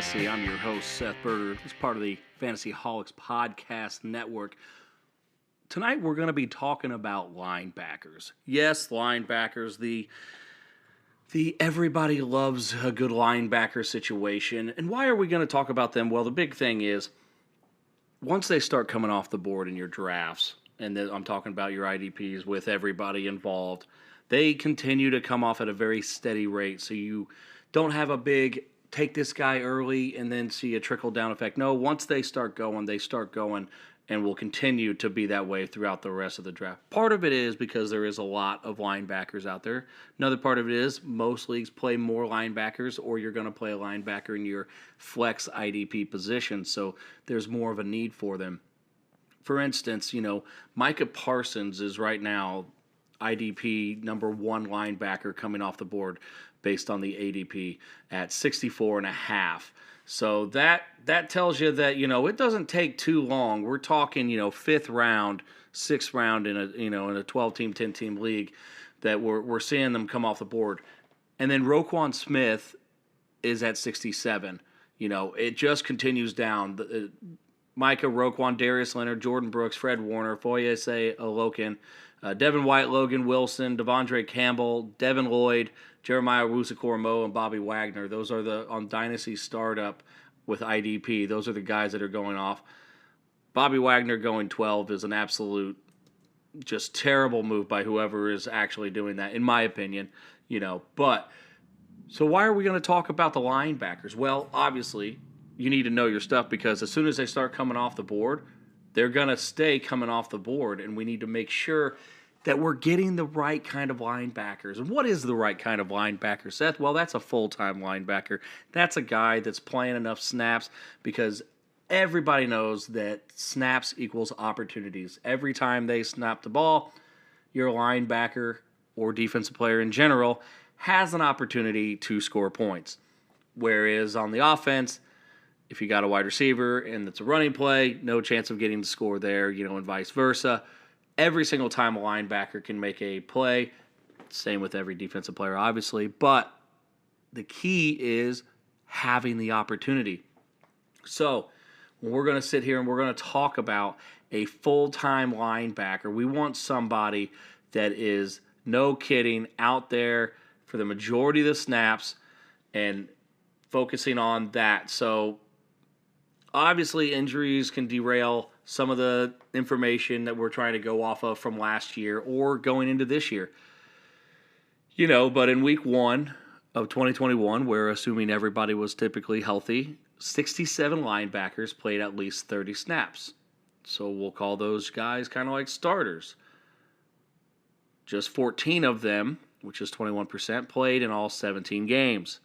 Fantasy. I'm your host, Seth Berger. It's part of the Fantasy Holics Podcast Network. Tonight, we're going to be talking about linebackers. Yes, linebackers, the everybody loves a good linebacker situation. And why are we going to talk about them? Well, the big thing is, once they start coming off the board in your drafts, and then I'm talking about your IDPs with everybody involved, they continue to come off at a very steady rate. So you don't have a big take this guy early and then see a trickle-down effect. No, once they start going, and will continue to be that way throughout the rest of the draft. Part of it is because there is a lot of linebackers out there. Another part of it is most leagues play more linebackers, or you're going to play a linebacker in your flex IDP position, so there's more of a need for them. For instance, Micah Parsons is right now IDP number one linebacker coming off the board based on the ADP at 64.5. So that tells you that, it doesn't take too long. We're talking, fifth round, sixth round in a 12-team, 10-team league that we're seeing them come off the board. And then Roquan Smith is at 67. It just continues down. Micah, Roquan, Darius Leonard, Jordan Brooks, Fred Warner, Foyesay Alokin, Devin White, Logan Wilson, Devondre Campbell, Devin Lloyd, Jeremiah Owusu-Koramoah, and Bobby Wagner. Those are on Dynasty Startup with IDP. Those are the guys that are going off. Bobby Wagner going 12 is an absolute just terrible move by whoever is actually doing that, in my opinion. But so why are we going to talk about the linebackers? Well, obviously, you need to know your stuff because as soon as they start coming off the board, they're going to stay coming off the board, and we need to make sure that we're getting the right kind of linebackers. And what is the right kind of linebacker, Seth? Well, that's a full-time linebacker. That's a guy that's playing enough snaps because everybody knows that snaps equals opportunities. Every time they snap the ball, your linebacker or defensive player in general has an opportunity to score points. Whereas on the offense, if you got a wide receiver and it's a running play, no chance of getting the score there, and vice versa. Every single time a linebacker can make a play, same with every defensive player, obviously, but the key is having the opportunity. So we're going to sit here and we're going to talk about a full-time linebacker. We want somebody that is, no kidding, out there for the majority of the snaps and focusing on that. So obviously, injuries can derail some of the information that we're trying to go off of from last year or going into this year. But in week 1 of 2021, where assuming everybody was typically healthy, 67 linebackers played at least 30 snaps. So we'll call those guys kind of like starters. Just 14 of them, which is 21%, played in all 17 games.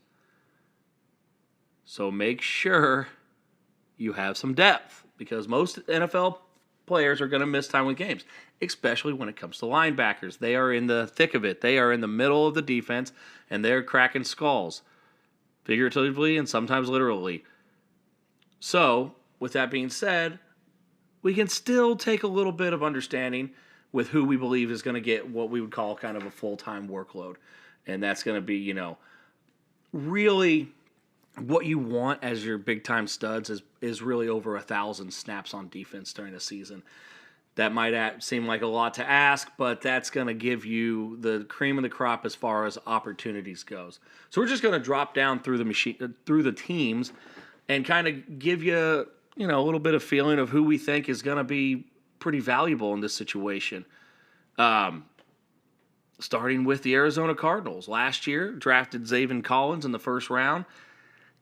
So make sure you have some depth because most NFL players are going to miss time with games, especially when it comes to linebackers. They are in the thick of it. They are in the middle of the defense, and they're cracking skulls, figuratively and sometimes literally. So, with that being said, we can still take a little bit of understanding with who we believe is going to get what we would call kind of a full-time workload. And that's going to be, really what you want as your big-time studs is really over 1,000 snaps on defense during the season. That might seem like a lot to ask, but that's going to give you the cream of the crop as far as opportunities goes. So we're just going to drop down through the teams and kind of give you, a little bit of feeling of who we think is going to be pretty valuable in this situation. Starting with the Arizona Cardinals. Last year, drafted Zaven Collins in the first round.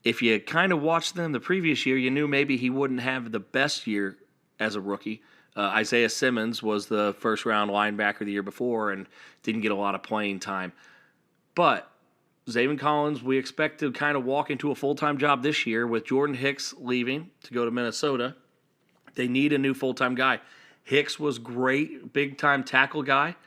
If you kind of watched them the previous year, you knew maybe he wouldn't have the best year as a rookie. Isaiah Simmons was the first-round linebacker the year before and didn't get a lot of playing time. But Zaven Collins, we expect to kind of walk into a full-time job this year with Jordan Hicks leaving to go to Minnesota. They need a new full-time guy. Hicks was great, big-time tackle guy.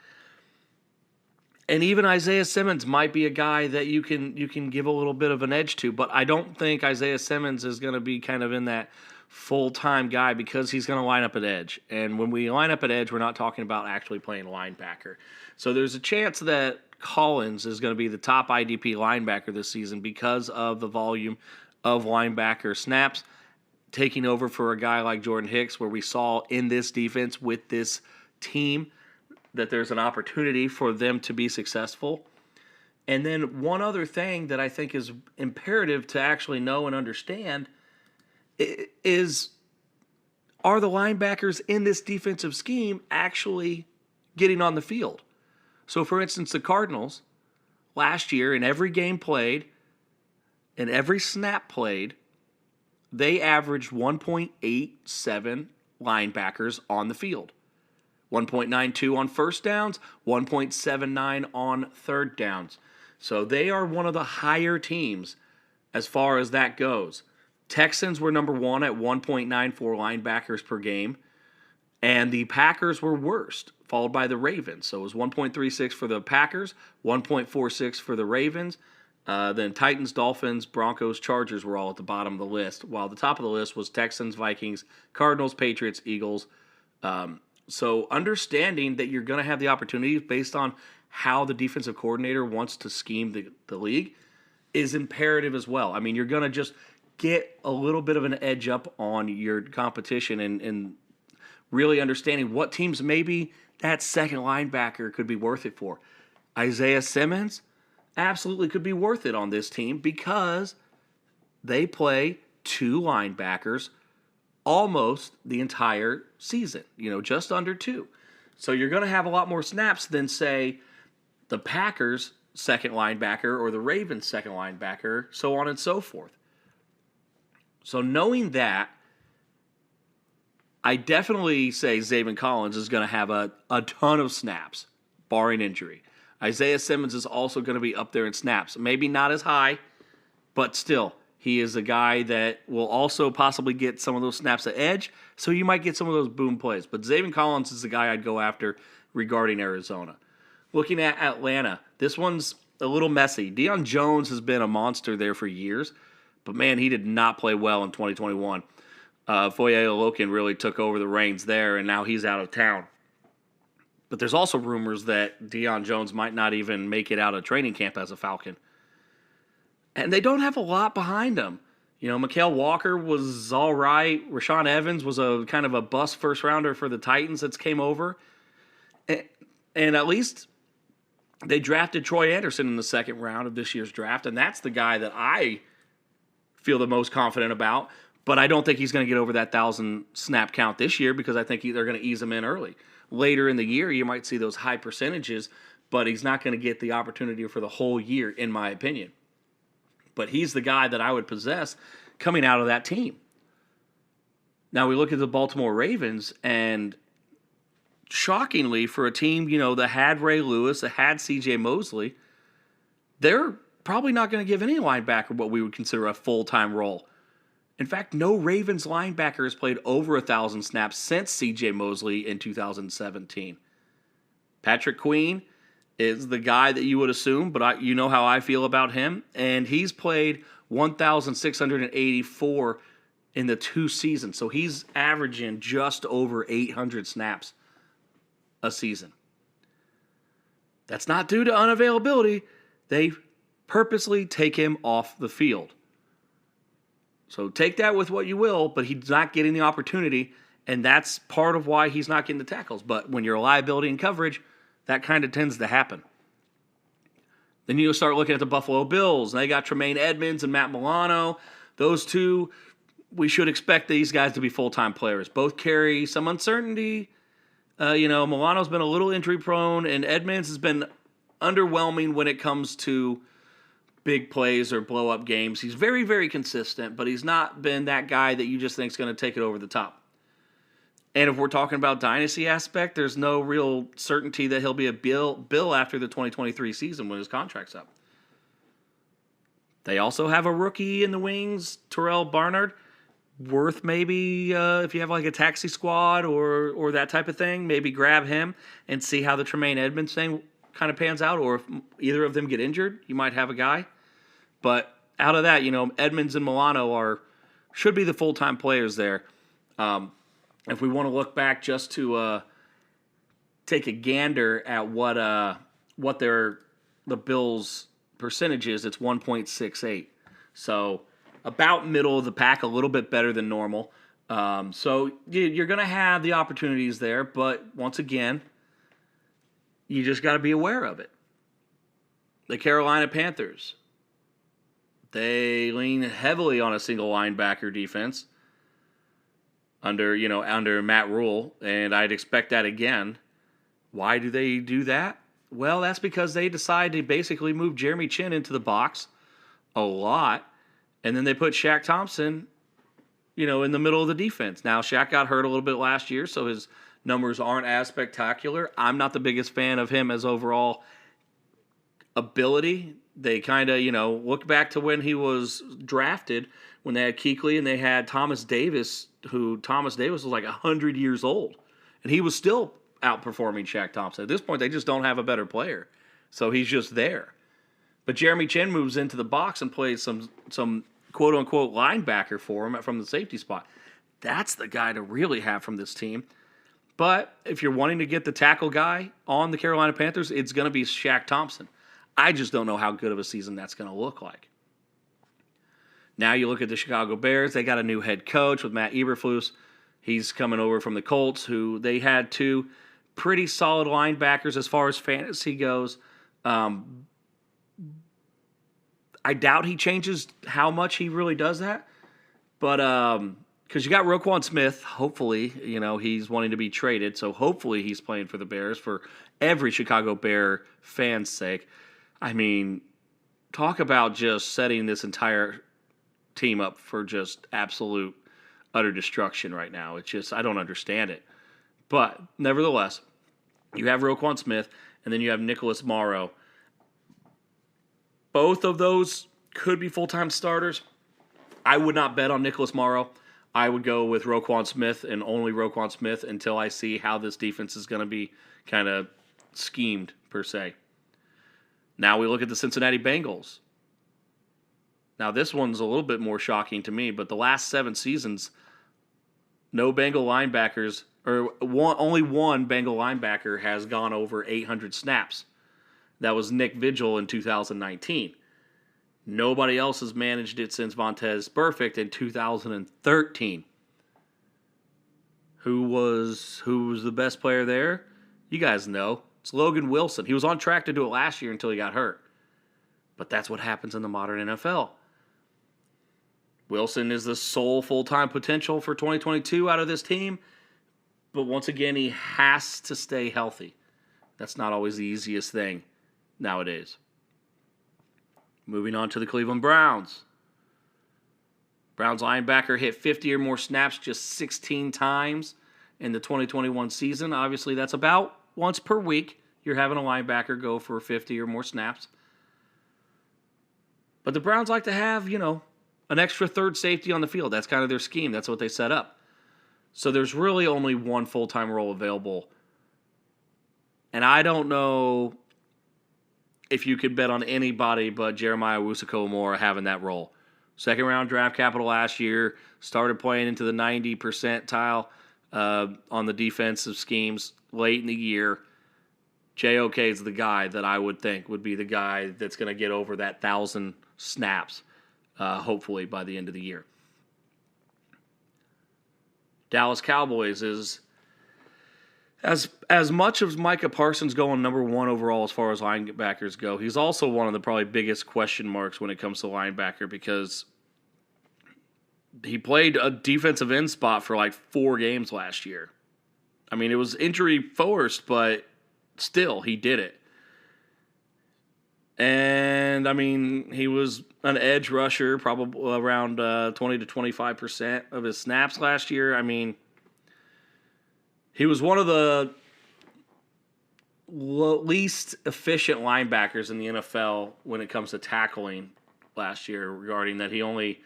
And even Isaiah Simmons might be a guy that you can give a little bit of an edge to, but I don't think Isaiah Simmons is going to be kind of in that full-time guy because he's going to line up at edge. And when we line up at edge, we're not talking about actually playing linebacker. So there's a chance that Collins is going to be the top IDP linebacker this season because of the volume of linebacker snaps, taking over for a guy like Jordan Hicks, where we saw in this defense with this team that there's an opportunity for them to be successful. And then one other thing that I think is imperative to actually know and understand is, are the linebackers in this defensive scheme actually getting on the field? So, for instance, the Cardinals last year, in every game played, in every snap played, they averaged 1.87 linebackers on the field. 1.92 on first downs, 1.79 on third downs. So they are one of the higher teams as far as that goes. Texans were number one at 1.94 linebackers per game, and the Packers were worst, followed by the Ravens. So it was 1.36 for the Packers, 1.46 for the Ravens. Then Titans, Dolphins, Broncos, Chargers were all at the bottom of the list, while the top of the list was Texans, Vikings, Cardinals, Patriots, Eagles. So understanding that you're going to have the opportunity based on how the defensive coordinator wants to scheme the league is imperative as well. I mean, you're going to just get a little bit of an edge up on your competition and really understanding what teams maybe that second linebacker could be worth it for. Isaiah Simmons absolutely could be worth it on this team because they play two linebackers almost the entire season, just under two. So you're going to have a lot more snaps than, say, the Packers' second linebacker or the Ravens' second linebacker, so on and so forth. So knowing that, I definitely say Zaven Collins is going to have a ton of snaps, barring injury. Isaiah Simmons is also going to be up there in snaps. Maybe not as high, but still, he is a guy that will also possibly get some of those snaps at edge, so you might get some of those boom plays. But Zaven Collins is the guy I'd go after regarding Arizona. Looking at Atlanta, this one's a little messy. Deion Jones has been a monster there for years, but man, he did not play well in 2021. Foye Olokin really took over the reins there, and now he's out of town. But there's also rumors that Deion Jones might not even make it out of training camp as a Falcon. And they don't have a lot behind them. Mikael Walker was all right. Rashaan Evans was a kind of a bust first rounder for the Titans that's came over. And at least they drafted Troy Anderson in the second round of this year's draft, and that's the guy that I feel the most confident about. But I don't think he's going to get over that 1,000 snap count this year because I think they're going to ease him in early. Later in the year, you might see those high percentages, but he's not going to get the opportunity for the whole year, in my opinion. But he's the guy that I would possess coming out of that team. Now we look at the Baltimore Ravens, and shockingly for a team, that had Ray Lewis, that had C.J. Mosley, they're probably not going to give any linebacker what we would consider a full-time role. In fact, no Ravens linebacker has played over 1,000 snaps since C.J. Mosley in 2017. Patrick Queen is the guy that you would assume, but you know how I feel about him. And he's played 1,684 in the 2 seasons. So he's averaging just over 800 snaps a season. That's not due to unavailability. They purposely take him off the field. So take that with what you will, but he's not getting the opportunity, and that's part of why he's not getting the tackles. But when you're a liability in coverage, that kind of tends to happen. Then you start looking at the Buffalo Bills. And they got Tremaine Edmonds and Matt Milano. Those two, we should expect these guys to be full-time players. Both carry some uncertainty. Milano's been a little injury-prone, and Edmonds has been underwhelming when it comes to big plays or blow-up games. He's very, very consistent, but he's not been that guy that you just think is going to take it over the top. And if we're talking about dynasty aspect, there's no real certainty that he'll be a Bill after the 2023 season when his contract's up. They also have a rookie in the wings, Terrell Barnard, worth maybe if you have like a taxi squad or that type of thing, maybe grab him and see how the Tremaine Edmonds thing kind of pans out. Or if either of them get injured, you might have a guy. But out of that, Edmonds and Milano should be the full-time players there. If we want to look back just to take a gander at what the Bills' percentage is, it's 1.68. So about middle of the pack, a little bit better than normal. So you're going to have the opportunities there, but once again, you just got to be aware of it. The Carolina Panthers, they lean heavily on a single linebacker defense under Matt Rule, and I'd expect that again. Why do they do that? Well, that's because they decide to basically move Jeremy Chin into the box a lot, and then they put Shaq Thompson, in the middle of the defense. Now, Shaq got hurt a little bit last year, so his numbers aren't as spectacular. I'm not the biggest fan of him as overall ability. They kind of, look back to when he was drafted, when they had Kuechly and they had Thomas Davis, was like 100 years old. And he was still outperforming Shaq Thompson. At this point, they just don't have a better player. So he's just there. But Jeremy Chin moves into the box and plays some quote-unquote linebacker for him from the safety spot. That's the guy to really have from this team. But if you're wanting to get the tackle guy on the Carolina Panthers, it's going to be Shaq Thompson. I just don't know how good of a season that's going to look like. Now you look at the Chicago Bears. They got a new head coach with Matt Eberflus. He's coming over from the Colts, who they had two pretty solid linebackers as far as fantasy goes. I doubt he changes how much he really does that. But because you got Roquan Smith, hopefully, he's wanting to be traded. So hopefully he's playing for the Bears for every Chicago Bear fan's sake. I mean, talk about just setting this entire team up for just absolute, utter destruction right now. It's just, I don't understand it. But nevertheless, you have Roquan Smith, and then you have Nicholas Morrow. Both of those could be full-time starters. I would not bet on Nicholas Morrow. I would go with Roquan Smith and only Roquan Smith until I see how this defense is going to be kind of schemed, per se. Now we look at the Cincinnati Bengals. Now this one's a little bit more shocking to me, but the last 7 seasons, no Bengal linebackers, or only one Bengal linebacker has gone over 800 snaps. That was Nick Vigil in 2019. Nobody else has managed it since Vontaze Burfict in 2013. Who was the best player there? You guys know. It's Logan Wilson. He was on track to do it last year until he got hurt. But that's what happens in the modern NFL. Wilson is the sole full-time potential for 2022 out of this team. But once again, he has to stay healthy. That's not always the easiest thing nowadays. Moving on to the Cleveland Browns. Browns linebacker hit 50 or more snaps just 16 times in the 2021 season. Obviously, that's about once per week. You're having a linebacker go for 50 or more snaps. But the Browns like to have, an extra third safety on the field. That's kind of their scheme. That's what they set up. So there's really only one full-time role available. And I don't know if you could bet on anybody but Jeremiah Owusu-Koramoah having that role. Second-round draft capital last year, started playing into the 90 percentile on the defensive schemes late in the year. JOK is the guy that I would think would be the guy that's going to get over that 1,000 snaps, hopefully by the end of the year. Dallas Cowboys is as much as Micah Parsons going number 1 overall as far as linebackers go. He's also one of the probably biggest question marks when it comes to linebacker because he played a defensive end spot for like 4 games last year. I mean, it was injury forced, but still, he did it. And, I mean, he was an edge rusher, probably around 20 to 25% of his snaps last year. I mean, he was one of the least efficient linebackers in the NFL when it comes to tackling last year, regarding that he only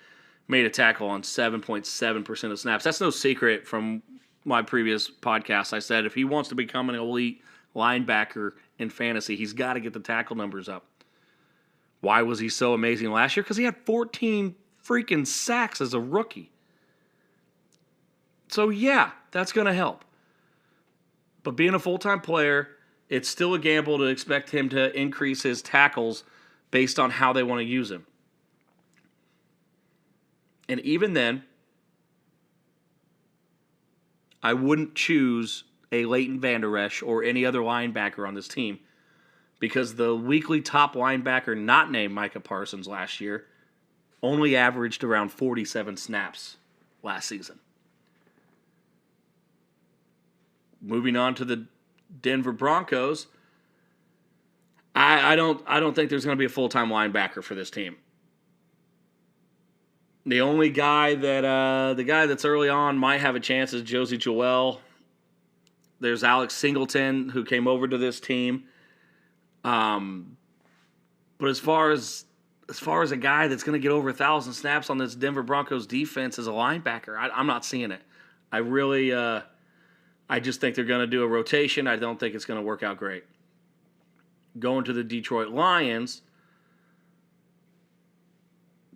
made a tackle on 7.7% of snaps. That's no secret from my previous podcast. I said if he wants to become an elite linebacker in fantasy, he's got to get the tackle numbers up. Why was he so amazing last year? Because he had 14 freaking sacks as a rookie. So, yeah, that's going to help. But being a full-time player, it's still a gamble to expect him to increase his tackles based on how they want to use him. And even then, I wouldn't choose a Leighton Vander Esch or any other linebacker on this team because the weekly top linebacker not named Micah Parsons last year only averaged around 47 snaps last season. Moving on to the Denver Broncos, I don't think there's going to be a full-time linebacker for this team. The only guy that the guy that's early on might have a chance is Josie Joel. There's Alex Singleton who came over to this team. But as far as a guy that's going to get over 1,000 snaps on this Denver Broncos defense as a linebacker, I'm not seeing it. I just think they're going to do a rotation. I don't think it's going to work out great. Going to the Detroit Lions,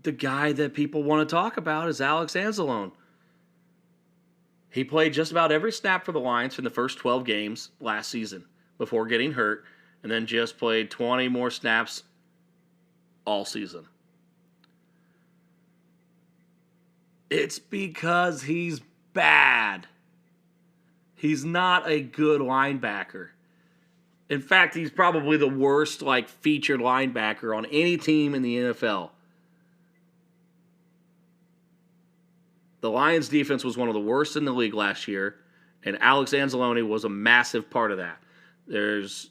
the guy that people want to talk about is Alex Anzalone. He played just about every snap for the Lions in the first 12 games last season before getting hurt, and then just played 20 more snaps all season. It's because he's bad. He's not a good linebacker. In fact, he's probably the worst featured linebacker on any team in the NFL. The Lions' defense was one of the worst in the league last year, and Alex Anzalone was a massive part of that. There's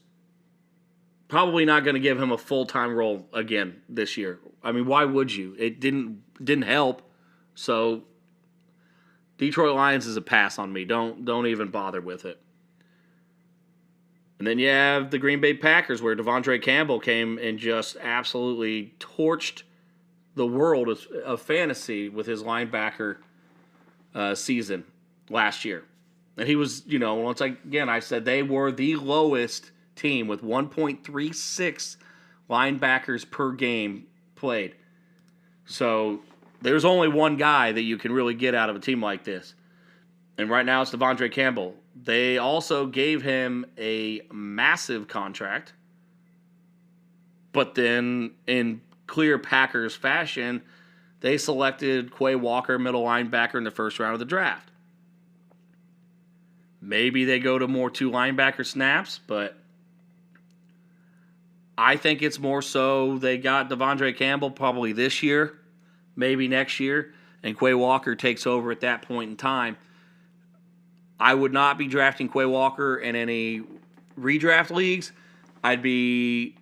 probably not going to give him a full-time role again this year. I mean, why would you? It didn't help. So Detroit Lions is a pass on me. Don't even bother with it. And then you have the Green Bay Packers, where Devondre Campbell came and just absolutely torched the world of fantasy with his linebacker season last year. And he was, I said they were the lowest team with 1.36 linebackers per game played. So there's only one guy that you can really get out of a team like this. And right now it's Devondre Campbell. They also gave him a massive contract. But then in clear Packers fashion, they selected Quay Walker, middle linebacker, in the first round of the draft. Maybe they go to more two linebacker snaps, but I think it's more so they got Devondre Campbell probably this year, maybe next year, and Quay Walker takes over at that point in time. I would not be drafting Quay Walker in any redraft leagues. I'd be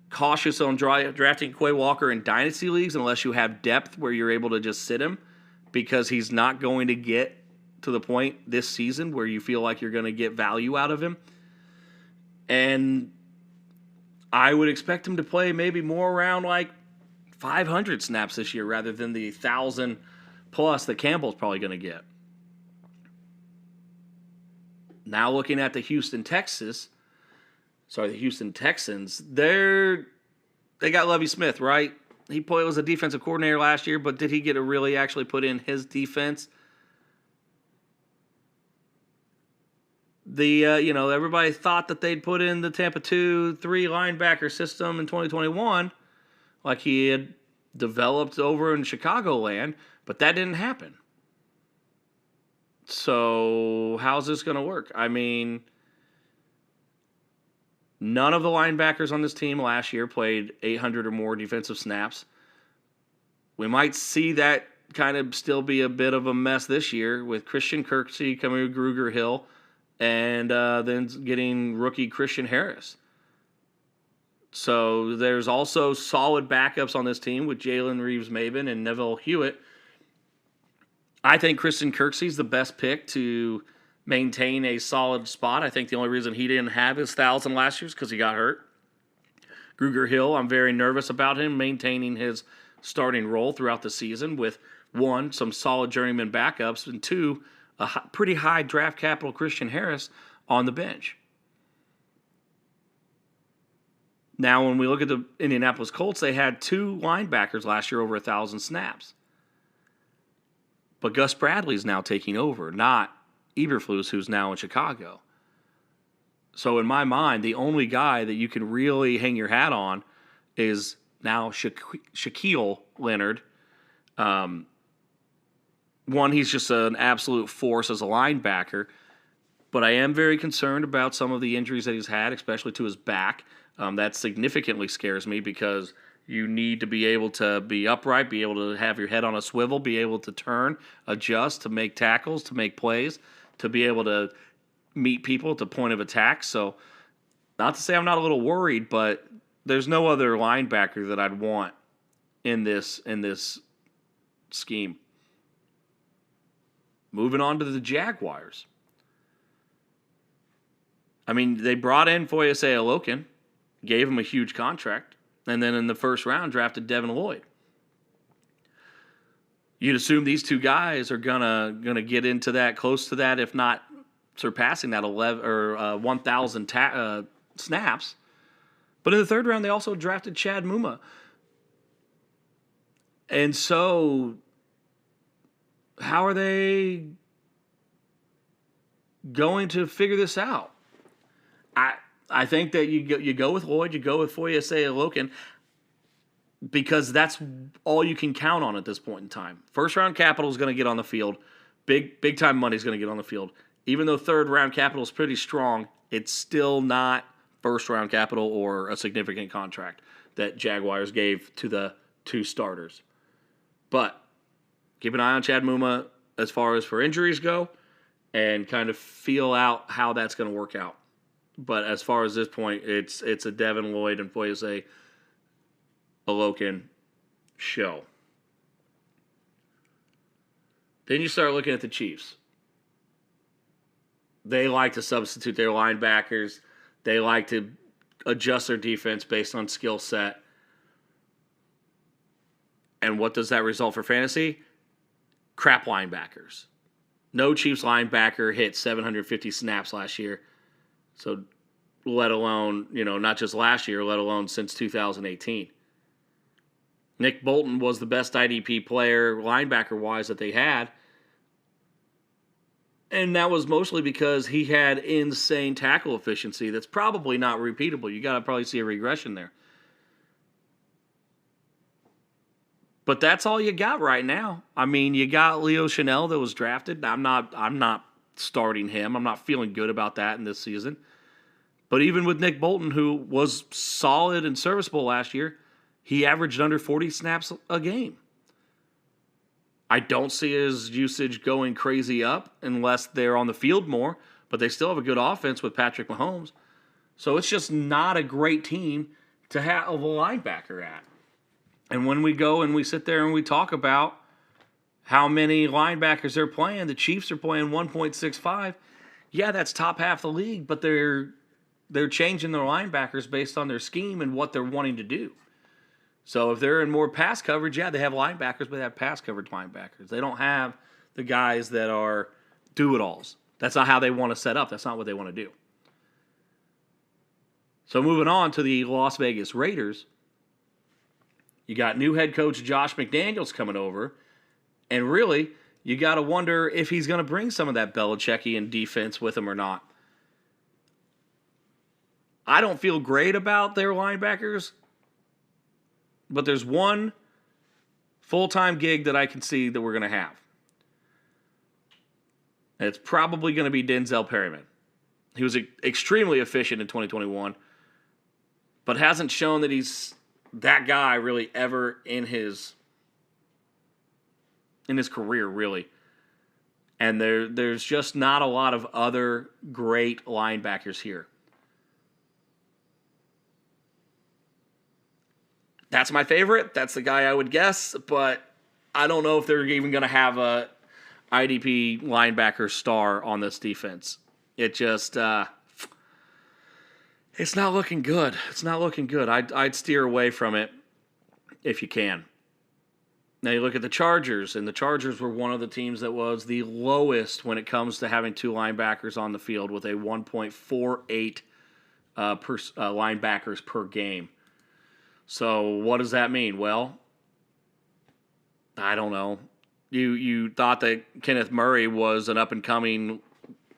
cautious on drafting Quay Walker in dynasty leagues unless you have depth where you're able to just sit him, because he's not going to get to the point this season where you feel like you're going to get value out of him. And I would expect him to play maybe more around 500 snaps this year rather than the 1,000 plus that Campbell's probably going to get. Now looking at the Houston Texans, they got Lovie Smith, right? He was a defensive coordinator last year, but did he get to really actually put in his defense? Everybody thought that they'd put in the Tampa 2-3 linebacker system in 2021, like he had developed over in Chicagoland, but that didn't happen. So how's this going to work? I mean, none of the linebackers on this team last year played 800 or more defensive snaps. We might see that kind of still be a bit of a mess this year with Christian Kirksey coming to Gruger Hill and then getting rookie Christian Harris. So there's also solid backups on this team with Jalen Reeves-Maybin and Neville Hewitt. I think Christian Kirksey's the best pick to maintain a solid spot. I think the only reason he didn't have his 1,000 last year is because he got hurt. Gruger Hill, I'm very nervous about him maintaining his starting role throughout the season with, one, some solid journeyman backups, and two, pretty high draft capital Christian Harris on the bench. Now, when we look at the Indianapolis Colts, they had two linebackers last year over 1,000 snaps. But Gus Bradley's now taking over, not Eberflus, who's now in Chicago. So in my mind, the only guy that you can really hang your hat on is now Shaquille Leonard, one, he's just an absolute force as a linebacker. But I am very concerned about some of the injuries that he's had, especially to his back. That significantly scares me because you need to be able to be upright, be able to have your head on a swivel, be able to turn, adjust, to make tackles, to make plays, to be able to meet people at the point of attack. So, not to say I'm not a little worried, but there's no other linebacker that I'd want in this scheme. Moving on to the Jaguars. I mean, they brought in Foyesay Alokin, gave him a huge contract, and then in the first round drafted Devin Lloyd. You'd assume these two guys are gonna get into that, close to that, if not surpassing that 11 or 1,000 snaps. But in the third round, they also drafted Chad Muma, and so how are they going to figure this out? I think that you go with Lloyd, you go with Foyesay Alokin, because that's all you can count on at this point in time. First round capital is going to get on the field. Big time money is going to get on the field. Even though third round capital is pretty strong, it's still not first round capital or a significant contract that Jaguars gave to the two starters. But keep an eye on Chad Muma as far as for injuries go and kind of feel out how that's going to work out. But as far as this point, it's a Devin Lloyd and Foyesay Alokin show. Then you start looking at the Chiefs. They like to substitute their linebackers. They like to adjust their defense based on skill set. And what does that result for fantasy? Crap linebackers. No Chiefs linebacker hit 750 snaps last year. So let alone, not just last year, let alone since 2018. Nick Bolton was the best IDP player linebacker-wise that they had. And that was mostly because he had insane tackle efficiency that's probably not repeatable. You got to probably see a regression there. But that's all you got right now. I mean, you got Leo Chanel that was drafted. I'm not starting him. I'm not feeling good about that in this season. But even with Nick Bolton, who was solid and serviceable last year, he averaged under 40 snaps a game. I don't see his usage going crazy up unless they're on the field more, but they still have a good offense with Patrick Mahomes. So it's just not a great team to have a linebacker at. And when we go and we sit there and we talk about how many linebackers they're playing, the Chiefs are playing 1.65. Yeah, that's top half the league, but they're changing their linebackers based on their scheme and what they're wanting to do. So if they're in more pass coverage, yeah, they have linebackers, but they have pass coverage linebackers. They don't have the guys that are do-it-alls. That's not how they want to set up. That's not what they want to do. So moving on to the Las Vegas Raiders, you got new head coach Josh McDaniels coming over, and really, you got to wonder if he's going to bring some of that Belichickian defense with him or not. I don't feel great about their linebackers, but there's one full-time gig that I can see that we're going to have. And it's probably going to be Denzel Perryman. He was extremely efficient in 2021, but hasn't shown that he's that guy really ever in his career, really. And there's just not a lot of other great linebackers here. That's my favorite. That's the guy I would guess, but I don't know if they're even going to have a IDP linebacker star on this defense. It just, it's not looking good. It's not looking good. I'd steer away from it if you can. Now you look at the Chargers, and the Chargers were one of the teams that was the lowest when it comes to having two linebackers on the field with a 1.48 linebackers per game. So what does that mean? Well, I don't know. You thought that Kenneth Murray was an up-and-coming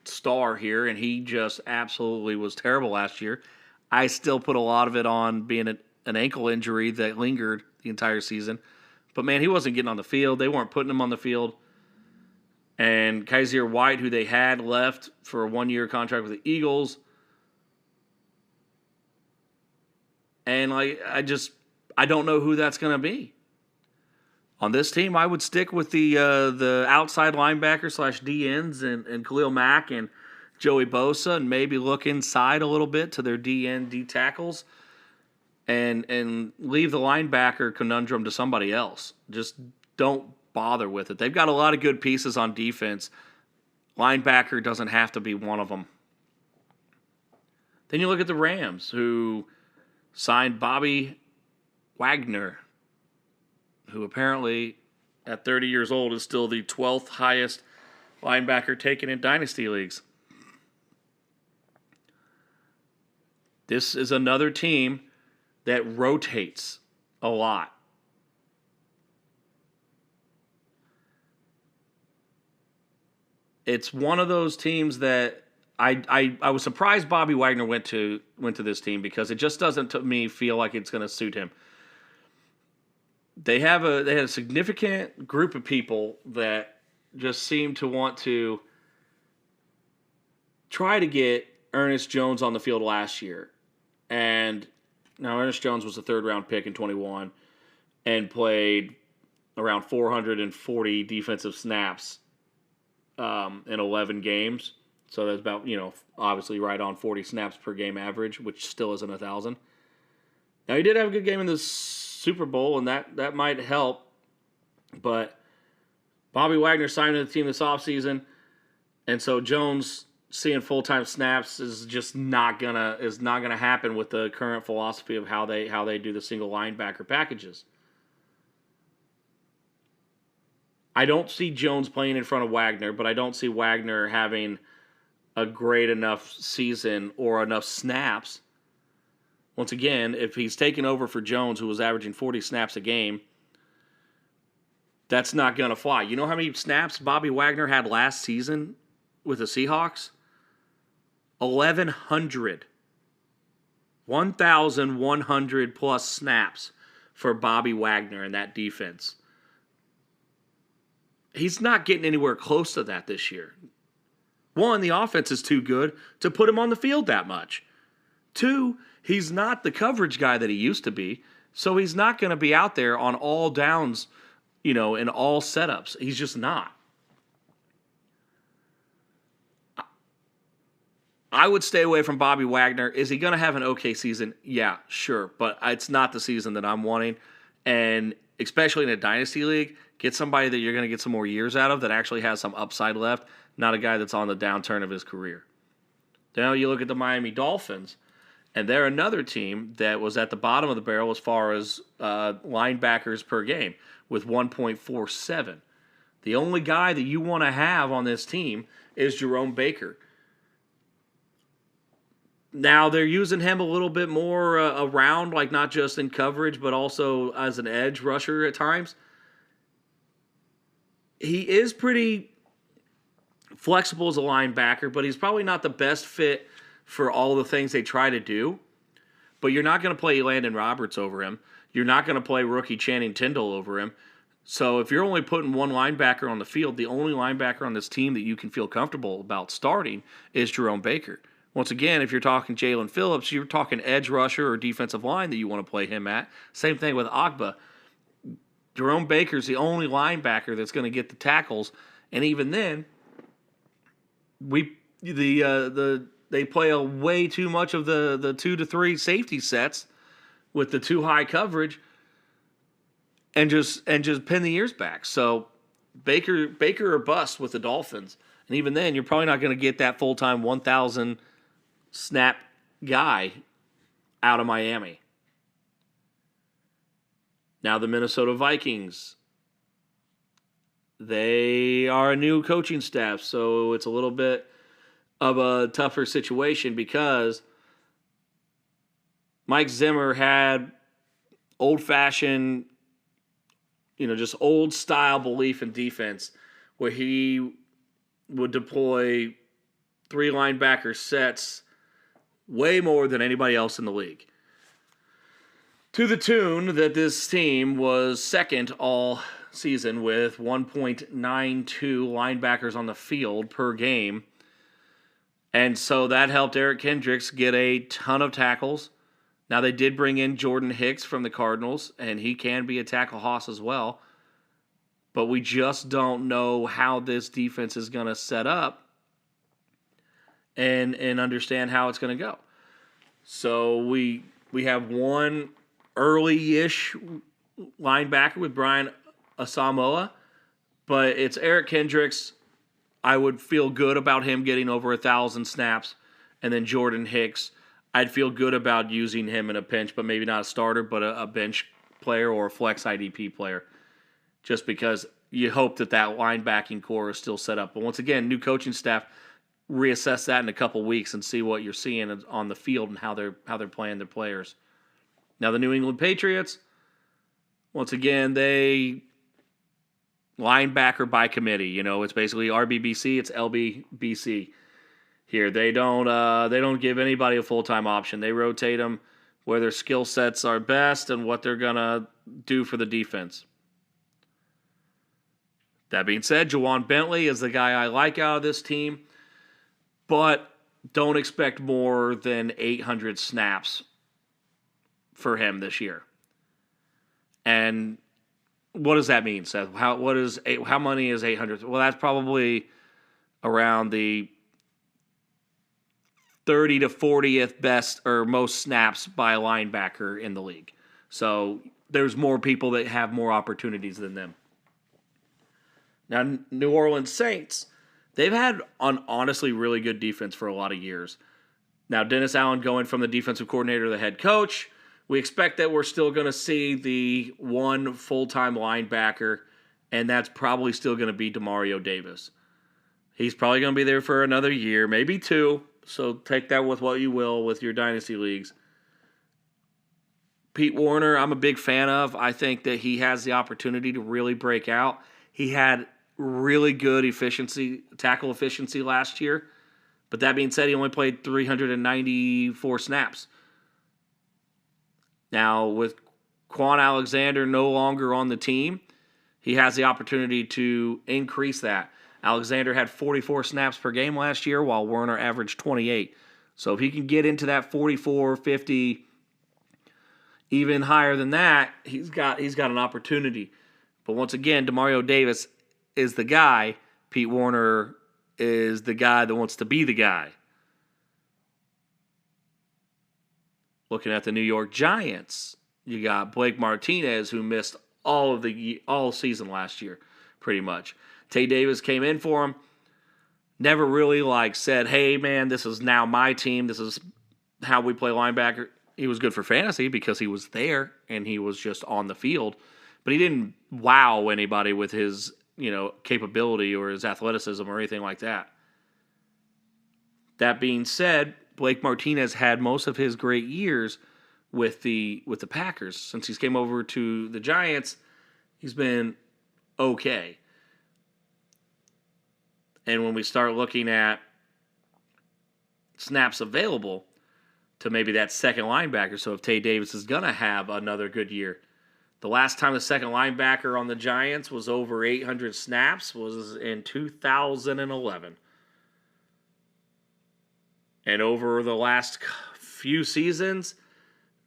star here, and he just absolutely was terrible last year. I still put a lot of it on being an ankle injury that lingered the entire season. But, man, he wasn't getting on the field. They weren't putting him on the field. And Kaiser White, who they had left for a 1-year contract with the Eagles. And I don't know who that's going to be. On this team, I would stick with the outside linebacker / DNs and Khalil Mack and Joey Bosa, and maybe look inside a little bit to their DN, D tackles, and leave the linebacker conundrum to somebody else. Just don't bother with it. They've got a lot of good pieces on defense. Linebacker doesn't have to be one of them. Then you look at the Rams, who signed Bobby Wagner, who apparently at 30 years old is still the 12th highest linebacker taken in dynasty leagues. This is another team that rotates a lot. It's one of those teams that I was surprised Bobby Wagner went to this team, because it just doesn't, to me, feel like it's going to suit him. They had a significant group of people that just seem to want to try to get Ernest Jones on the field last year. And now Ernest Jones was a third-round pick in 21 and played around 440 defensive snaps in 11 games. So that's about, obviously right on 40 snaps per game average, which still isn't 1,000. Now, he did have a good game in the Super Bowl, and that might help. But Bobby Wagner signed to the team this offseason, and so Jones seeing full-time snaps is just not gonna happen with the current philosophy of how they do the single linebacker packages. I don't see Jones playing in front of Wagner, but I don't see Wagner having a great enough season or enough snaps. Once again, if he's taken over for Jones, who was averaging 40 snaps a game, that's not going to fly. You know how many snaps Bobby Wagner had last season with the Seahawks? 1,100. 1,100 plus snaps for Bobby Wagner in that defense. He's not getting anywhere close to that this year. One, the offense is too good to put him on the field that much. Two, he's not the coverage guy that he used to be, so he's not going to be out there on all downs, in all setups. He's just not. I would stay away from Bobby Wagner. Is he going to have an okay season? Yeah, sure, but it's not the season that I'm wanting. And especially in a dynasty league, get somebody that you're going to get some more years out of that actually has some upside left, not a guy that's on the downturn of his career. Now you look at the Miami Dolphins, and they're another team that was at the bottom of the barrel as far as linebackers per game with 1.47. The only guy that you want to have on this team is Jerome Baker. Now they're using him a little bit more around, like not just in coverage, but also as an edge rusher at times. He is pretty flexible as a linebacker, but he's probably not the best fit for all the things they try to do. But you're not going to play Landon Roberts over him. You're not going to play rookie Channing Tindall over him. So if you're only putting one linebacker on the field, the only linebacker on this team that you can feel comfortable about starting is Jerome Baker. Once again, if you're talking Jalen Phillips, you're talking edge rusher or defensive line that you want to play him at. Same thing with Agba. Jerome Baker's the only linebacker that's going to get the tackles, and even then, they play a way too much of the 2 to 3 safety sets with the too high coverage, and just pin the ears back. So Baker or bust with the Dolphins, and even then, you're probably not going to get that full-time 1,000 snap guy out of Miami. Now the Minnesota Vikings, they are a new coaching staff, so it's a little bit of a tougher situation because Mike Zimmer had old-fashioned, just old-style belief in defense where he would deploy 3 linebacker sets way more than anybody else in the league. To the tune that this team was second all season with 1.92 linebackers on the field per game. And so that helped Eric Kendricks get a ton of tackles. Now, they did bring in Jordan Hicks from the Cardinals, and he can be a tackle hoss as well. But we just don't know how this defense is going to set up and understand how it's going to go. So we have one early-ish linebacker with Brian Asamoah, but it's Eric Kendricks. I would feel good about him getting over 1,000 snaps. And then Jordan Hicks, I'd feel good about using him in a pinch, but maybe not a starter, but a bench player or a flex IDP player, just because you hope that linebacking core is still set up. But once again, new coaching staff, reassess that in a couple weeks and see what you're seeing on the field and how they're playing their players. Now, the New England Patriots, once again, they linebacker by committee. It's basically RBBC, it's LBBC. Here, they don't give anybody a full-time option. They rotate them where their skill sets are best and what they're going to do for the defense. That being said, Juwan Bentley is the guy I like out of this team, but don't expect more than 800 snaps for him this year. And what does that mean, Seth? How many is 800? Well, that's probably around the 30 to 40th best or most snaps by a linebacker in the league. So there's more people that have more opportunities than them. Now, New Orleans Saints, they've had an honestly really good defense for a lot of years. Now, Dennis Allen going from the defensive coordinator to the head coach, we expect that we're still going to see the one full-time linebacker, and that's probably still going to be Demario Davis. He's probably going to be there for another year, maybe two. So take that with what you will with your dynasty leagues. Pete Warner, I'm a big fan of. I think that he has the opportunity to really break out. He had really good tackle efficiency last year. But that being said, he only played 394 snaps. Now, with Quan Alexander no longer on the team, he has the opportunity to increase that. Alexander had 44 snaps per game last year, while Werner averaged 28. So if he can get into that 44, 50, even higher than that, he's got an opportunity. But once again, Demario Davis is the guy. Pete Warner is the guy that wants to be the guy. Looking at the New York Giants, you got Blake Martinez, who missed all season last year, pretty much. Tay Davis came in for him. Never really said, hey, man, this is now my team. This is how we play linebacker. He was good for fantasy because he was there and he was just on the field. But he didn't wow anybody with his, capability or his athleticism or anything like that. That being said, Blake Martinez had most of his great years with the Packers. Since he's came over to the Giants, he's been okay. And when we start looking at snaps available to maybe that second linebacker, so if Tay Davis is going to have another good year, the last time the second linebacker on the Giants was over 800 snaps was in 2011. And over the last few seasons,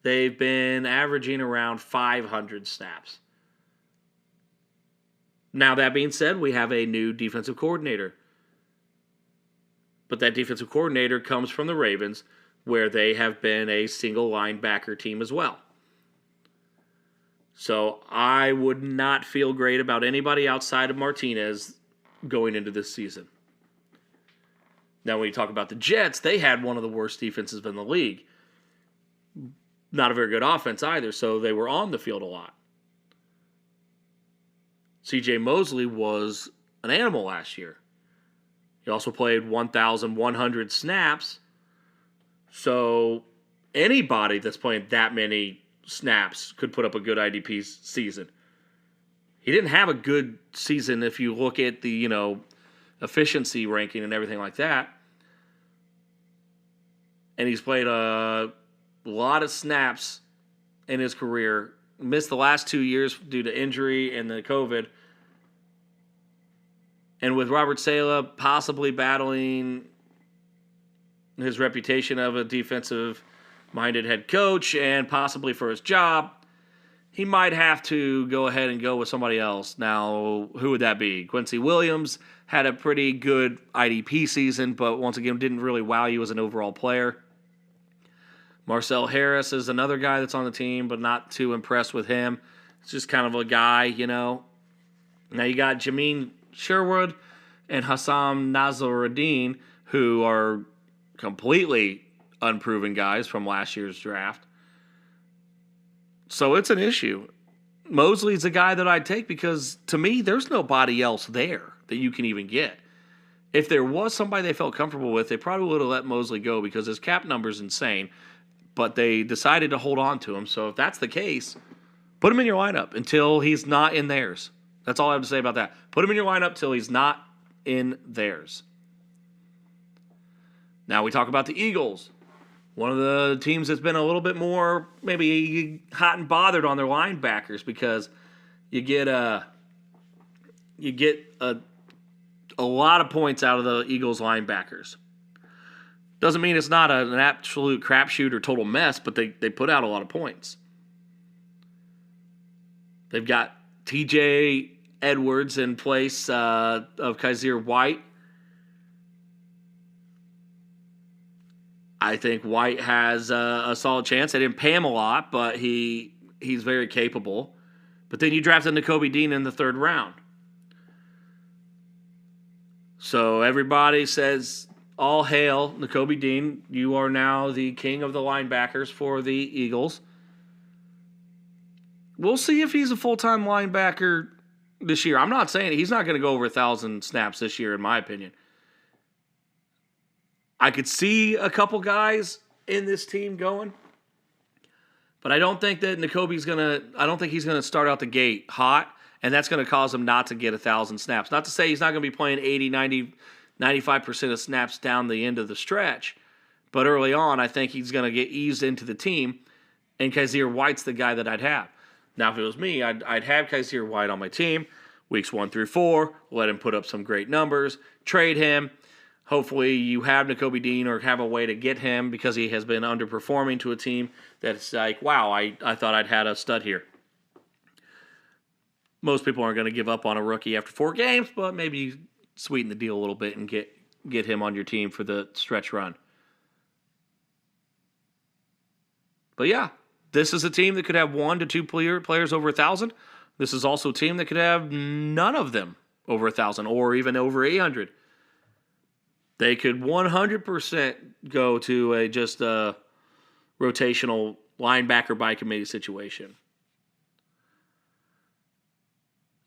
they've been averaging around 500 snaps. Now, that being said, we have a new defensive coordinator. But that defensive coordinator comes from the Ravens, where they have been a single linebacker team as well. So I would not feel great about anybody outside of Martinez going into this season. Now, when you talk about the Jets, they had one of the worst defenses in the league. Not a very good offense either, so they were on the field a lot. C.J. Mosley was an animal last year. He also played 1,100 snaps. So anybody that's playing that many snaps could put up a good IDP season. He didn't have a good season if you look at the, efficiency ranking and everything like that. And he's played a lot of snaps in his career. Missed the last 2 years due to injury and the COVID. And with Robert Saleh possibly battling his reputation of a defensive-minded head coach and possibly for his job, he might have to go ahead and go with somebody else. Now, who would that be? Quincy Williams had a pretty good IDP season, but once again didn't really wow you as an overall player. Marcel Harris is another guy that's on the team, but not too impressed with him. It's just kind of a guy, Now you got Jamin Sherwood and Hassam Nazaruddin, who are completely unproven guys from last year's draft. So it's an issue. Mosley's a guy that I'd take because, to me, there's nobody else there that you can even get. If there was somebody they felt comfortable with, they probably would have let Mosley go because his cap number's insane. But they decided to hold on to him. So if that's the case, put him in your lineup until he's not in theirs. That's all I have to say about that. Put him in your lineup till he's not in theirs. Now we talk about the Eagles. One of the teams that's been a little bit more maybe hot and bothered on their linebackers because you get a lot of points out of the Eagles linebackers. Doesn't mean it's not an absolute crapshoot or total mess, but they put out a lot of points. They've got TJ Edwards in place of Kaiser White. I think White has a solid chance. They didn't pay him a lot, but he's very capable. But then you drafted Nakobe Dean in the 3rd round. So everybody says, all hail, Nakobe Dean. You are now the king of the linebackers for the Eagles. We'll see if he's a full-time linebacker this year. I'm not saying he's not going to go over 1,000 snaps this year, in my opinion. I could see a couple guys in this team going, but I don't think that Nakobe's I don't think he's going to start out the gate hot, and that's going to cause him not to get 1,000 snaps. Not to say he's not going to be playing 80, 90, 95% of snaps down the end of the stretch, but early on, I think he's going to get eased into the team, and Kaiser White's the guy that I'd have. Now, if it was me, I'd have Kaiser White on my team, weeks 1 through 4, let him put up some great numbers, trade him. Hopefully you have Nakobe Dean or have a way to get him because he has been underperforming to a team that's like, wow, I thought I'd had a stud here. Most people aren't going to give up on a rookie after 4 games, but maybe sweeten the deal a little bit and get him on your team for the stretch run. But yeah, this is a team that could have 1 to 2 players over 1,000. This is also a team that could have none of them over 1,000 or even over 800. They could 100% go to just a rotational linebacker by committee situation.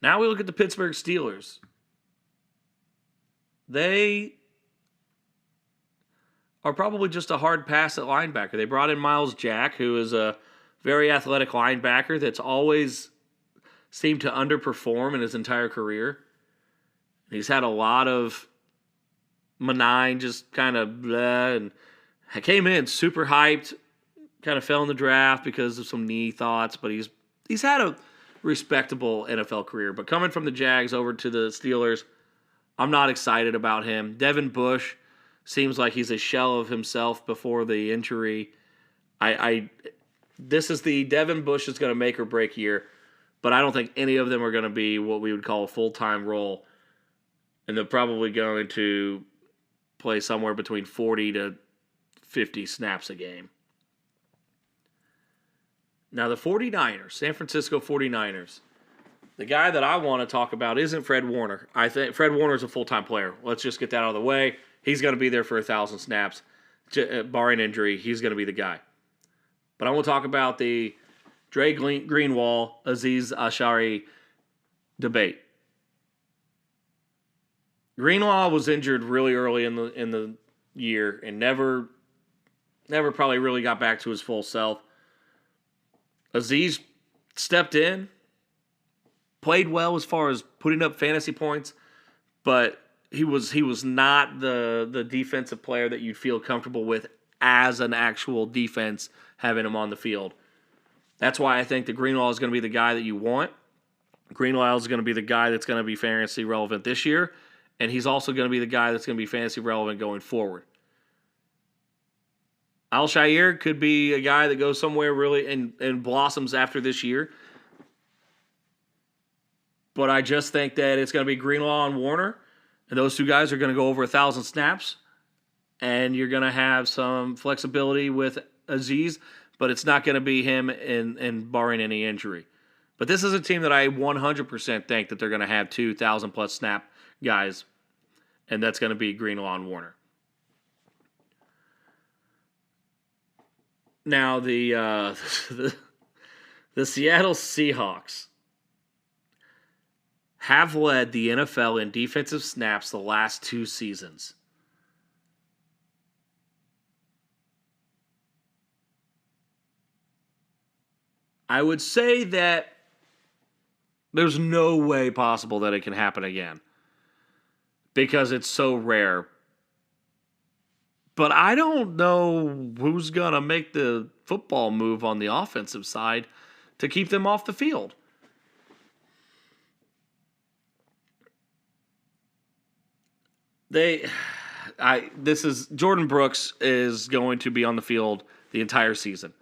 Now we look at the Pittsburgh Steelers. They are probably just a hard pass at linebacker. They brought in Miles Jack, who is a very athletic linebacker that's always seemed to underperform in his entire career. He's had a lot of benign, just kind of blah, and came in super hyped, kind of fell in the draft because of some knee thoughts, but he's had a respectable NFL career. But coming from the Jags over to the Steelers, I'm not excited about him. Devin Bush seems like he's a shell of himself before the injury. This is the Devin Bush is going to make or break year, but I don't think any of them are going to be what we would call a full-time role, and they're probably going to play somewhere between 40 to 50 snaps a game. Now the 49ers, San Francisco 49ers, the guy that I want to talk about isn't Fred Warner. I think Fred Warner is a full-time player. Let's just get that out of the way. He's going to be there for 1,000 snaps. Barring injury, he's going to be the guy. But I want to talk about the Dre Greenwall, Aziz Ashari debate. Greenlaw was injured really early in the year and never probably really got back to his full self. Aziz stepped in, played well as far as putting up fantasy points, but he was not the defensive player that you'd feel comfortable with as an actual defense having him on the field. That's why I think the Greenlaw is going to be the guy that you want. Greenlaw is going to be the guy that's going to be fantasy relevant this year. And he's also going to be the guy that's going to be fantasy relevant going forward. Al-Shaair could be a guy that goes somewhere really and blossoms after this year. But I just think that it's going to be Greenlaw and Warner. And those two guys are going to go over 1,000 snaps. And you're going to have some flexibility with Aziz. But it's not going to be him in barring any injury. But this is a team that I 100% think that they're going to have 2,000-plus snap guys. And that's going to be Greenlaw and Warner. Now, the Seattle Seahawks have led the NFL in defensive snaps the last 2 seasons. I would say that there's no way possible that it can happen again because it's so rare. But I don't know who's going to make the football move on the offensive side to keep them off the field. Jordan Brooks is going to be on the field the entire season.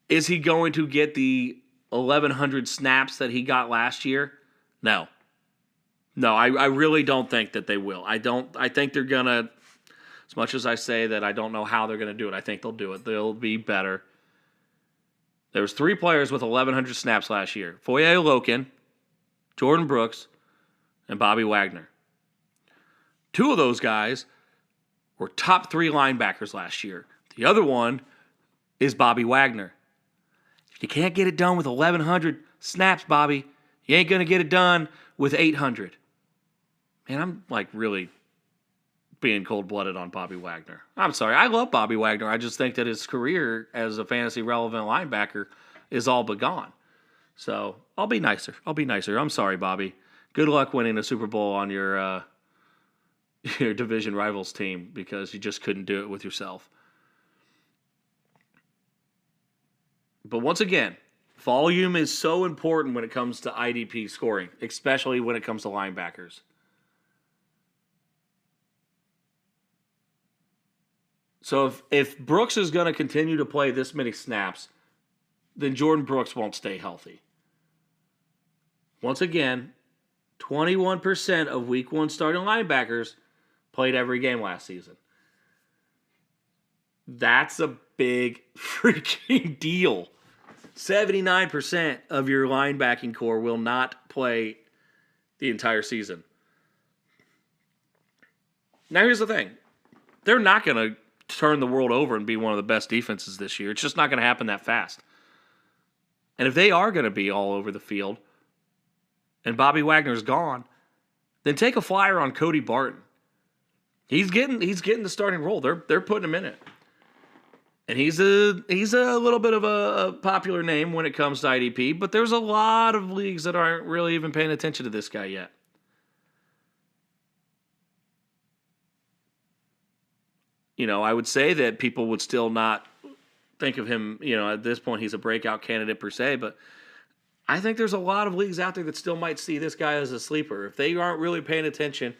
Is he going to get the 1,100 snaps that he got last year? No. No, I really don't think that they will. I think they're going to, as much as I say that I don't know how they're going to do it, I think they'll do it. They'll be better. There was 3 players with 1,100 snaps last year. Foye Olokin, Jordan Brooks, and Bobby Wagner. 2 of those guys were top 3 linebackers last year. The other one is Bobby Wagner. If you can't get it done with 1,100 snaps, Bobby, you ain't going to get it done with 800. Man, I'm like really being cold-blooded on Bobby Wagner. I'm sorry. I love Bobby Wagner. I just think that his career as a fantasy-relevant linebacker is all but gone. So I'll be nicer. I'm sorry, Bobby. Good luck winning a Super Bowl on your division rivals team because you just couldn't do it with yourself. But once again, volume is so important when it comes to IDP scoring, especially when it comes to linebackers. So if Brooks is going to continue to play this many snaps, then Jordan Brooks won't stay healthy. Once again, 21% of Week 1 starting linebackers played every game last season. That's a big freaking deal. 79% of your linebacking core will not play the entire season. Now here's the thing. They're not going to turn the world over and be one of the best defenses this year. It's just not going to happen that fast. And if they are going to be all over the field and Bobby Wagner's gone, then take a flyer on Cody Barton. He's getting the starting role. They're putting him in it. And he's a little bit of a popular name when it comes to IDP, but there's a lot of leagues that aren't really even paying attention to this guy yet. You know, I would say that people would still not think of him, you know, at this point he's a breakout candidate per se, but I think there's a lot of leagues out there that still might see this guy as a sleeper. If they aren't really paying attention,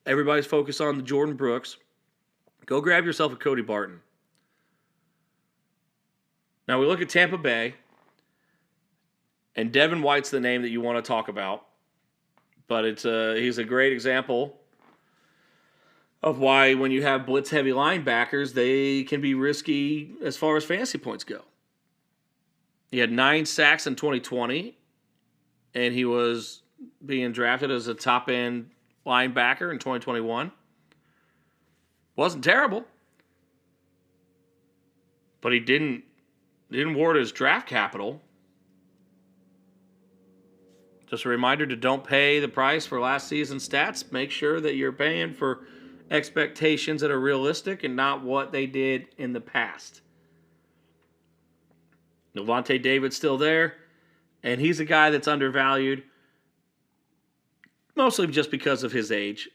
everybody's focused on the Jordan Brooks. Go grab yourself a Cody Barton. Now we look at Tampa Bay, and Devin White's the name that you want to talk about, but he's a great example of why when you have blitz-heavy linebackers, they can be risky as far as fantasy points go. He had 9 sacks in 2020, and he was being drafted as a top-end linebacker in 2021. Wasn't terrible, but he didn't ward his draft capital. Just a reminder to don't pay the price for last season's stats. Make sure that you're paying for expectations that are realistic and not what they did in the past. Levante David's still there, and he's a guy that's undervalued, mostly just because of his age.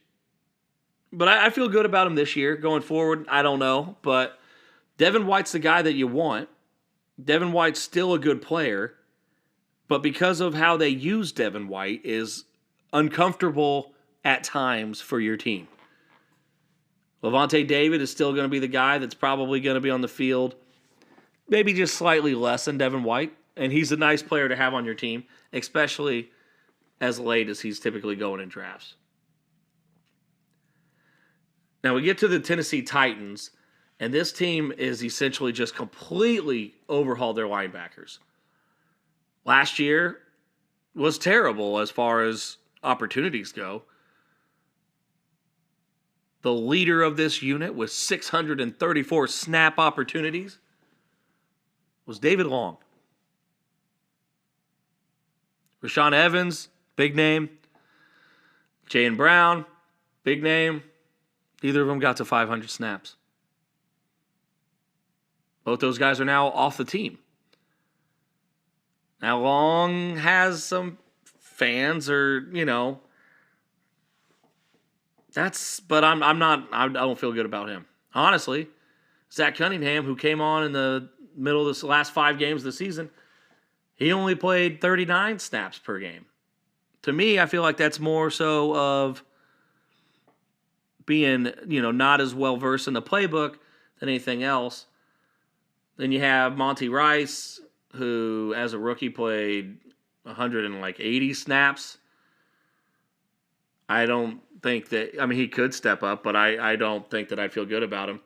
But I feel good about him this year. Going forward, I don't know, but Devin White's the guy that you want. Devin White's still a good player. but because of how they use Devin White is uncomfortable at times for your team. Levante David is still going to be the guy that's probably going to be on the field, maybe just slightly less than Devin White, and he's a nice player to have on your team, especially as late as he's typically going in drafts. Now we get to the Tennessee Titans, and this team is essentially just completely overhauled their linebackers. Last year was terrible as far as opportunities go. The leader of this unit with 634 snap opportunities was David Long. Rashaan Evans, big name. Jayden Brown, big name. Neither of them got to 500 snaps. Both those guys are now off the team. Now Long has some fans, or but I don't feel good about him. Honestly, Zach Cunningham, who came on in the middle of the last 5 games of the season, he only played 39 snaps per game. To me, I feel like that's more so of being, not as well versed in the playbook than anything else. Then you have Monty Rice, who as a rookie played 180 snaps. I don't think that, he could step up, but I don't think that I feel good about him.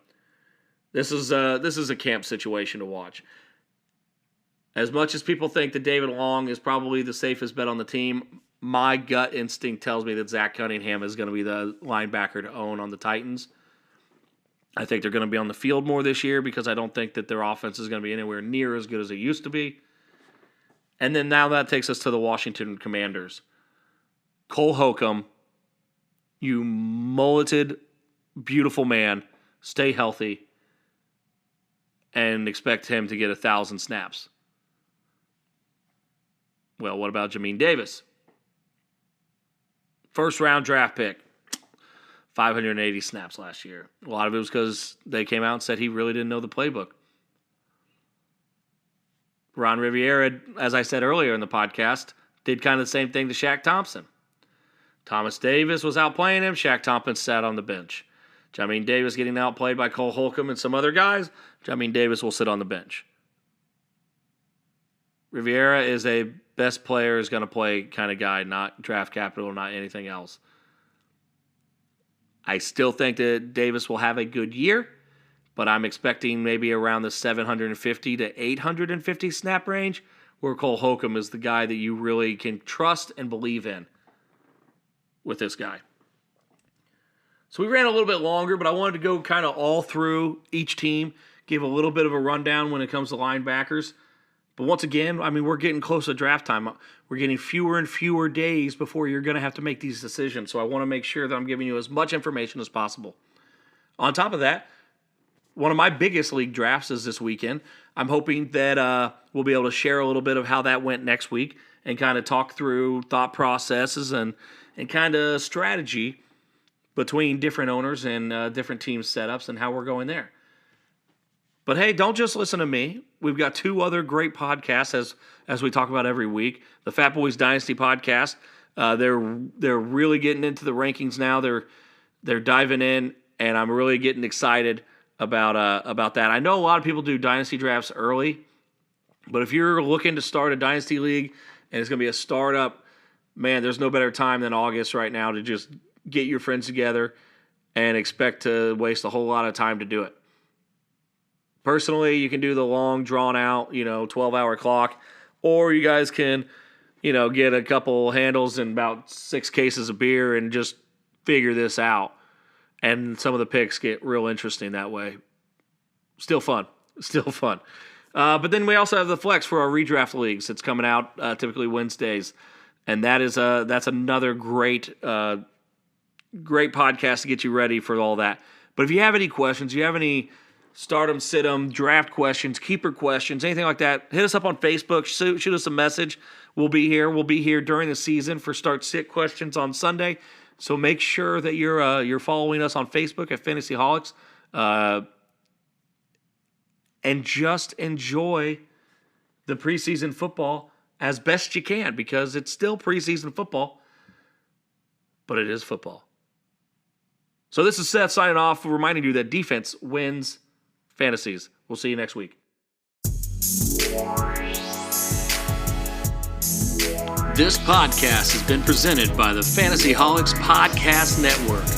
This is a camp situation to watch. As much as people think that David Long is probably the safest bet on the team, my gut instinct tells me that Zach Cunningham is going to be the linebacker to own on the Titans. I think they're going to be on the field more this year because I don't think that their offense is going to be anywhere near as good as it used to be. And then now that takes us to the Washington Commanders. Cole Holcomb, you mulleted, beautiful man, stay healthy, and expect him to get 1,000 snaps. Well, what about Jamin Davis? First-round draft pick, 580 snaps last year. A lot of it was because they came out and said he really didn't know the playbook. Ron Rivera, as I said earlier in the podcast, did kind of the same thing to Shaq Thompson. Thomas Davis was outplaying him. Shaq Thompson sat on the bench. Jamin Davis getting outplayed by Cole Holcomb and some other guys. Jamin Davis will sit on the bench. Rivera is a best player is going to play kind of guy, not draft capital, not anything else. I still think that Davis will have a good year, but I'm expecting maybe around the 750 to 850 snap range, where Cole Holcomb is the guy that you really can trust and believe in with this guy. So we ran a little bit longer, but I wanted to go kind of all through each team, give a little bit of a rundown when it comes to linebackers. But once again, we're getting close to draft time. We're getting fewer and fewer days before you're going to have to make these decisions. So I want to make sure that I'm giving you as much information as possible. On top of that, one of my biggest league drafts is this weekend. I'm hoping that we'll be able to share a little bit of how that went next week and kind of talk through thought processes and kind of strategy between different owners and different team setups and how we're going there. But hey, don't just listen to me. We've got 2 other great podcasts as we talk about every week. The Fat Boys Dynasty podcast. They're really getting into the rankings now. They're diving in, and I'm really getting excited about that. I know a lot of people do dynasty drafts early, but if you're looking to start a dynasty league and it's going to be a startup, man, there's no better time than August right now to just get your friends together and expect to waste a whole lot of time to do it. Personally, you can do the long, drawn-out, 12-hour clock, or you guys can, get a couple handles and about 6 cases of beer and just figure this out. And some of the picks get real interesting that way. Still fun. But then we also have the flex for our redraft leagues. It's coming out typically Wednesdays, and that's another great podcast to get you ready for all that. But if you have any questions, you have any start 'em, sit 'em, draft questions, keeper questions, anything like that, hit us up on Facebook. Shoot us a message. We'll be here. We'll be here during the season for start sit questions on Sunday. So make sure that you're following us on Facebook at Fantasyholics, and just enjoy the preseason football as best you can because it's still preseason football, but it is football. So this is Seth signing off, reminding you that defense wins fantasies. We'll see you next week. This podcast has been presented by the Fantasyholics Podcast Network.